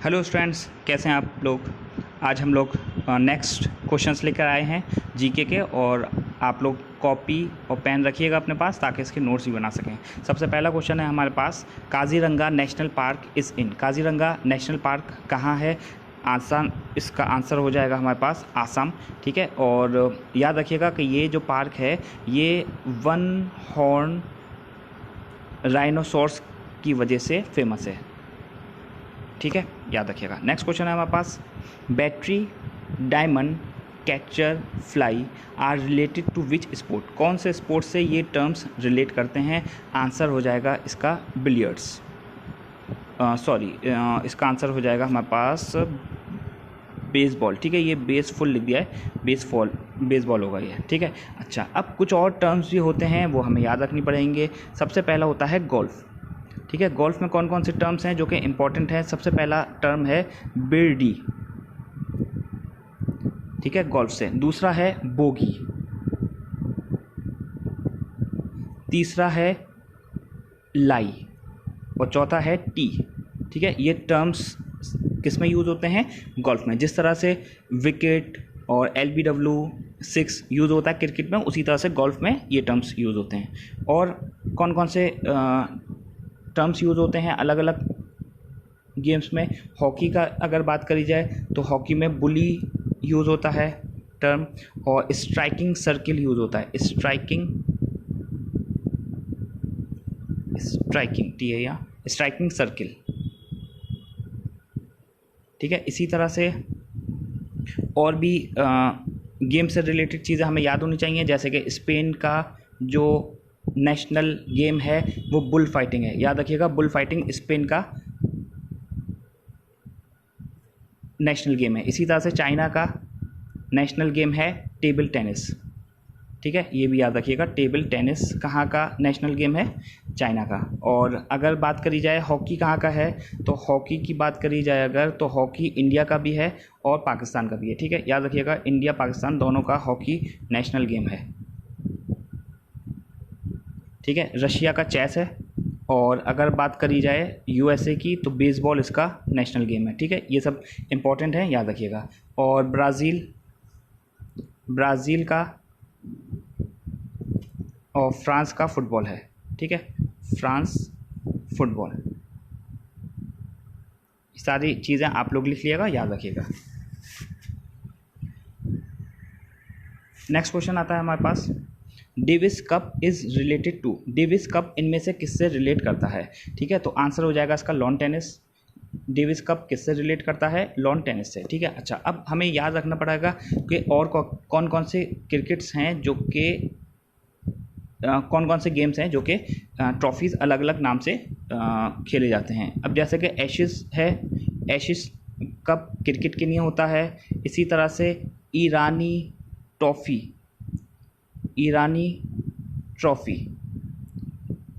Hello students, कैसे हैं आप लोग। आज हम लोग नेक्स्ट क्वेश्चंस लेकर आए हैं जीके के, और आप लोग कॉपी और पेन रखिएगा अपने पास ताकि इसके नोट्स भी बना सकें। सबसे पहला क्वेश्चन है हमारे पास, Kaziranga national park is in. Kaziranga national park कहाँ है? आसाम। इसका आंसर हो जाएगा हमारे पास आसाम। ठीक है, और याद रखिएगा कि ये जो पार्क है ये वन हॉर्न राइनोसॉर्स की वजह से फेमस है। ठीक है, याद रखिएगा। नेक्स्ट क्वेश्चन है हमारे पास, battery, diamond, catcher, fly are related to which sport. कौन से स्पोर्ट से ये टर्म्स रिलेट करते हैं? आंसर हो जाएगा इसका बिलियर्ड्स। इसका आंसर हो जाएगा हमारे पास बेसबॉल। ठीक है, ये बेसफुल लिख दिया है, बेसबॉल होगा ये। ठीक है, अच्छा, अब कुछ और टर्म्स भी होते हैं वो हमें याद रखनी पड़ेंगे। सबसे पहला होता है गोल्फ। ठीक है, गोल्फ में कौन कौन से टर्म्स हैं जो कि इंपॉर्टेंट हैं? सबसे पहला टर्म है बिर्डी। ठीक है, गोल्फ से। दूसरा है बोगी। तीसरा है लाई, और चौथा है टी। ठीक है, ये टर्म्स किस में यूज़ होते हैं? गोल्फ में। जिस तरह से विकेट और LBW6 यूज़ होता है क्रिकेट में, उसी तरह से गोल्फ में ये टर्म्स यूज़ होते हैं। और कौन कौन से टर्म्स यूज़ होते हैं अलग अलग गेम्स में? हॉकी का अगर बात करी जाए तो हॉकी में बुली यूज़ होता है टर्म, और स्ट्राइकिंग सर्किल यूज़ होता है। Striking circle. ठीक है, इसी तरह से और भी गेम से रिलेटेड चीज़ें हमें याद होनी चाहिए, जैसे कि स्पेन का जो नेशनल गेम है वो बुल फाइटिंग है। याद रखिएगा, बुल फाइटिंग स्पेन का नेशनल गेम है। इसी तरह से चाइना का नेशनल गेम है टेबल टेनिस। ठीक है, ये भी याद रखिएगा, टेबल टेनिस कहाँ का नेशनल गेम है? चाइना का। और अगर बात करी जाए हॉकी कहाँ का है, तो हॉकी की बात करी जाए अगर, तो हॉकी इंडिया का भी है और पाकिस्तान का भी है। ठीक है, याद रखिएगा, इंडिया पाकिस्तान दोनों का हॉकी नेशनल गेम है। ठीक है, रशिया का चेस है, और अगर बात करी जाए USA की तो बेसबॉल इसका नेशनल गेम है। ठीक है, ये सब इम्पोर्टेंट है, याद रखिएगा। और ब्राज़ील का और फ्रांस का फुटबॉल है। ठीक है, फ्रांस फुटबॉल। सारी चीज़ें आप लोग लिख लिएगा, याद रखिएगा। नेक्स्ट क्वेश्चन आता है हमारे पास, Davis cup is related to. Davis cup इनमें से किससे रिलेट करता है? ठीक है, तो आंसर हो जाएगा इसका लॉन टेनिस। डेविस कप किससे रिलेट करता है? लॉन टेनिस से। ठीक है, अच्छा, अब हमें याद रखना पड़ेगा कि और कौन कौन से क्रिकेट्स हैं जो कि कौन कौन से गेम्स हैं जो कि ट्रॉफीज़ अलग अलग नाम से खेले जाते हैं। अब जैसे कि एशिस है, एशिस कप क्रिकेट के लिए होता है। इसी तरह से ईरानी ट्रॉफ़ी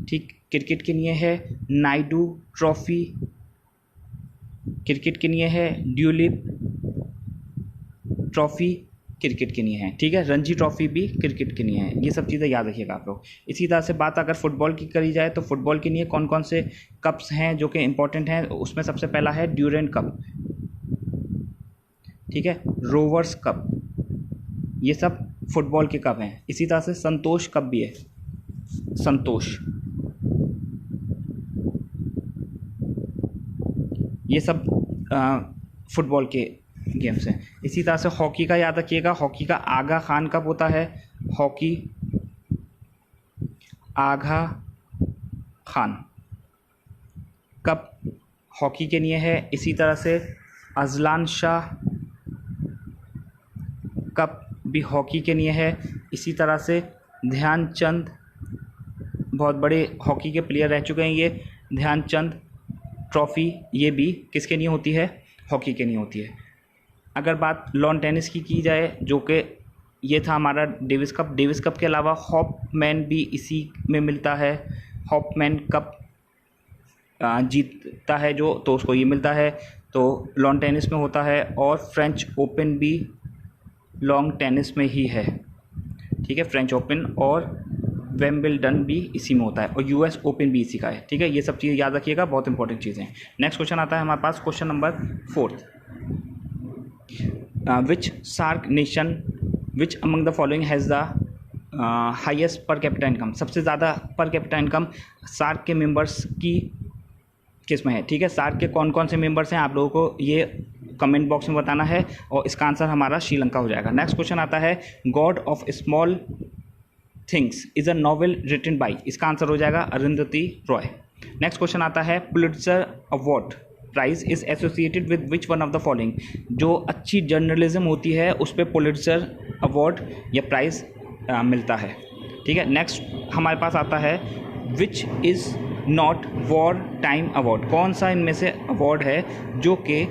ठीक क्रिकेट के लिए है। नायडू ट्रॉफ़ी क्रिकेट के लिए है। ड्यूलिप ट्रॉफ़ी क्रिकेट के लिए है। ठीक है, रणजी ट्रॉफ़ी भी क्रिकेट के लिए है। ये सब चीज़ें याद रखिएगा आप लोग। इसी तरह से बात अगर फुटबॉल की करी जाए तो फुटबॉल के लिए कौन कौन से कप्स हैं जो कि इम्पोर्टेंट हैं? उसमें सबसे पहला है ड्यूरेंट कप। ठीक है, रोवर्स कप, ये सब फुटबॉल के कप हैं। इसी तरह से संतोष कप भी है, संतोष। ये सब फुटबॉल के गेम्स हैं। इसी तरह से हॉकी का याद रखिएगा, हॉकी का आगा खान कप होता है। हॉकी आगा खान कप हॉकी के लिए है। इसी तरह से अजलान शाह कप भी हॉकी के लिए है। इसी तरह से ध्यानचंद, बहुत बड़े हॉकी के प्लेयर रह चुके हैं ये, ध्यानचंद ट्रॉफ़ी, ये भी किसके लिए होती है? हॉकी के लिए होती है। अगर बात लॉन टेनिस की जाए, जो कि ये था हमारा डेविस कप। डेविस कप के अलावा हॉपमैन भी इसी में मिलता है। हॉपमैन कप जीतता है जो, तो उसको ये मिलता है, तो लॉन टेनिस में होता है। और फ्रेंच ओपन भी लॉन टेनिस में ही है। ठीक है, फ्रेंच ओपन और वेम्बल्डन भी इसी में होता है और यूएस ओपन भी इसी का है, ठीक है। ये सब चीज़ें याद रखिएगा, बहुत इंपॉर्टेंट चीज़ें हैं। नेक्स्ट क्वेश्चन आता है हमारे पास, question number 4। Which SAARC nation which among the following has the highest per capita income, सबसे ज़्यादा पर कैपिटा इनकम सार्क के मेंबर्स की किस में है, ठीक है। सार्क के कौन कौन से मेंबर्स हैं आप लोगों को ये कमेंट बॉक्स में बताना है और इसका आंसर हमारा श्रीलंका हो जाएगा। नेक्स्ट क्वेश्चन आता है, God of Small Things is a novel written by, इसका आंसर हो जाएगा अरुंधति रॉय। नेक्स्ट क्वेश्चन आता है, Pulitzer award prize is associated with which one of the following, जो अच्छी जर्नलिज्म होती है उस पर पुलिट्जर अवार्ड या प्राइज़ मिलता है, ठीक है। नेक्स्ट हमारे पास आता है, which is not war time award, कौन सा इनमें से अवार्ड है जो कि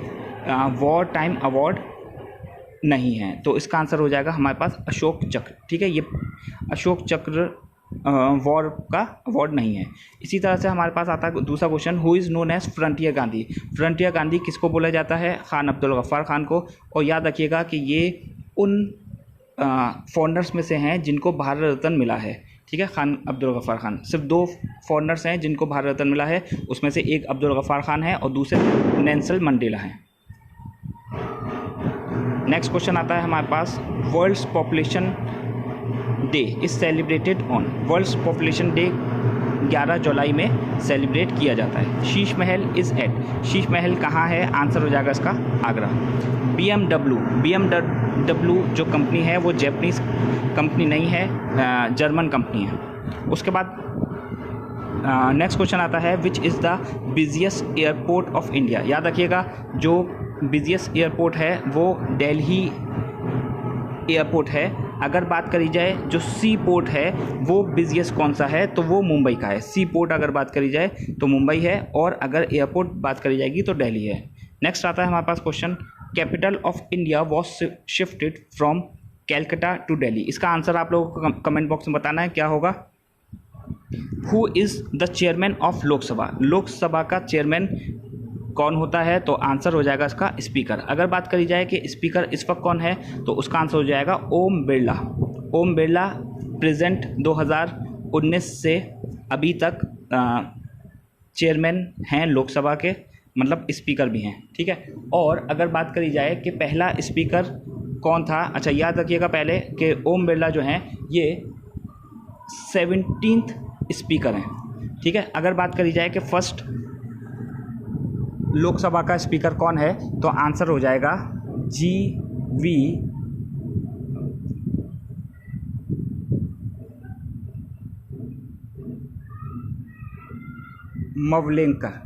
वॉर टाइम अवार्ड नहीं है, तो इसका आंसर हो जाएगा हमारे पास अशोक चक्र, ठीक है। ये अशोक चक्र वॉर का अवार्ड नहीं है। इसी तरह से हमारे पास आता है दूसरा question, who is known as Frontier Gandhi, Frontier Gandhi किसको बोला जाता है, खान अब्दुल गफ्फार खान को। और याद रखिएगा कि ये उन फॉरनर्स में से हैं जिनको भारत रत्न मिला है, ठीक है। खान अब्दुल गफ्फार खान, सिर्फ 2 फॉरनर्स हैं जिनको भारत रत्न मिला है, उसमें से एक अब्दुल गफ्फार खान है और दूसरे नेल्सन मंडेला हैं। नेक्स्ट क्वेश्चन आता है हमारे पास, world's population day is celebrated on, world's population day 11 जुलाई में सेलिब्रेट किया जाता है। शीश महल इज़ एट, शीश महल कहाँ है, आंसर हो जाएगा इसका आगरा। BMW जो कंपनी है वो जैपनीज़ कंपनी नहीं है, जर्मन कंपनी है। उसके बाद नेक्स्ट क्वेश्चन आता है, which is the busiest airport of India, याद रखिएगा जो बिजिएस्ट एयरपोर्ट है वो दिल्ली एयरपोर्ट है। अगर बात करी जाए जो सी पोर्ट है वो बिजिएस्ट कौन सा है, तो वो मुंबई का है। सी पोर्ट अगर बात करी जाए तो मुंबई है, और अगर एयरपोर्ट बात करी जाएगी तो दिल्ली है। नेक्स्ट आता है हमारे पास question, capital of India was shifted from Calcutta to Delhi, इसका आंसर आप लोगों को कमेंट बॉक्स में बताना है क्या होगा। Who is the chairman of Lok Sabha, Lok Sabha का चेयरमैन कौन होता है, तो आंसर हो जाएगा इसका स्पीकर। अगर बात करी जाए कि स्पीकर इस वक्त कौन है, तो उसका आंसर हो जाएगा ओम बिरला। ओम बिरला प्रेजेंट 2019 से अभी तक चेयरमैन हैं लोकसभा के, मतलब स्पीकर भी हैं, ठीक है। और अगर बात करी जाए कि पहला स्पीकर कौन था, अच्छा याद रखिएगा पहले कि ओम बिरला जो हैं ये 17th स्पीकर हैं, ठीक है। अगर बात करी जाए कि फर्स्ट लोकसभा का स्पीकर कौन है, तो आंसर हो जाएगा GV मवलेंकर,